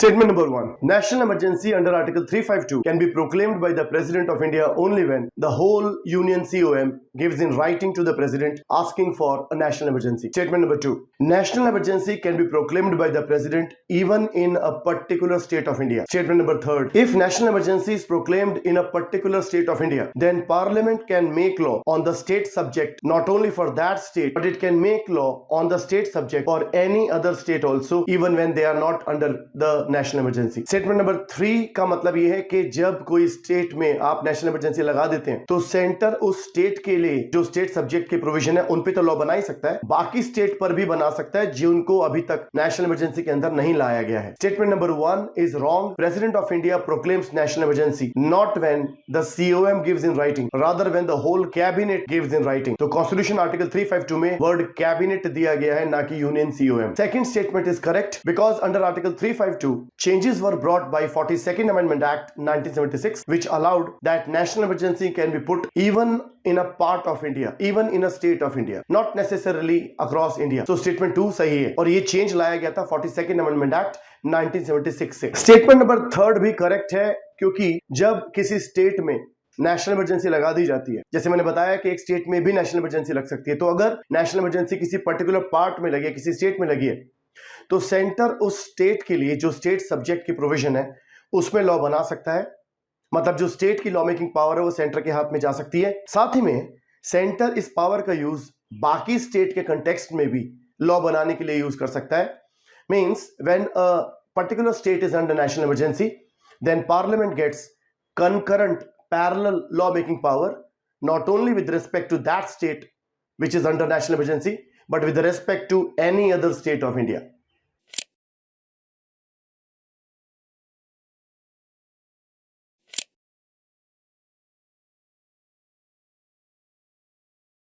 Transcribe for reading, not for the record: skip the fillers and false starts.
Statement number 1. National emergency under Article 352 can be proclaimed by the President of India only when the whole Union COM gives in writing to the President asking for a national emergency. Statement number 2. National emergency can be proclaimed by the President even in a particular state of India. Statement number 3. If national emergency is proclaimed in a particular state of India, then Parliament can make law on the state subject not only for that state, but it can make law on the state subject for any other state also, even when they are not under the national emergency. Statement number 3 का मतलब यह है कि जब कोई state में आप national emergency लगा देते हैं तो सेंटर उस स्टेट के लिए जो स्टेट सब्जेक्ट के प्रोविजन है उन पे तो लॉ बना ही सकता है, बाकी स्टेट पर भी बना सकता है जिनको अभी तक नेशनल इमरजेंसी के अंदर नहीं लाया गया है। Statement number 1 is wrong. President of India proclaims national emergency not when the COM gives in writing, rather when the whole cabinet gives in writing. तो कॉन्स्टिट्यूशन आर्टिकल 352 में वर्ड कैबिनेट दिया गया है, ना कि union COM। Second statement is correct because under article 352 changes were brought by 42nd Amendment Act 1976, which allowed that national emergency can be put even in a part of India, even in a state of India, not necessarily across India. So statement 2 सही है और ये change लाया गया था 42nd Amendment Act 1976 से। Statement number 3 भी correct है क्योंकि जब किसी स्टेट में नेशनल इमरजेंसी लगा दी जाती है, जैसे मैंने बताया कि एक स्टेट में भी नेशनल इमरजेंसी लग सकती है, तो अगर नेशनल इमरजेंसी किसी पर्टिकुलर पार्ट में लगी है, किसी स्टेट में लगी है, तो सेंटर उस स्टेट के लिए जो स्टेट सब्जेक्ट की प्रोविजन है उसमें लॉ बना सकता है। मतलब जो स्टेट की लॉ मेकिंग पावर है वो सेंटर के हाथ में जा सकती है। साथ ही में सेंटर इस पावर का यूज बाकी स्टेट के कंटेक्स्ट में भी लॉ बनाने के लिए यूज कर सकता है। Means when a particular state is under national emergency, then parliament gets concurrent parallel law making power not only with respect to that state which is under national emergency, but with respect to any other state of India.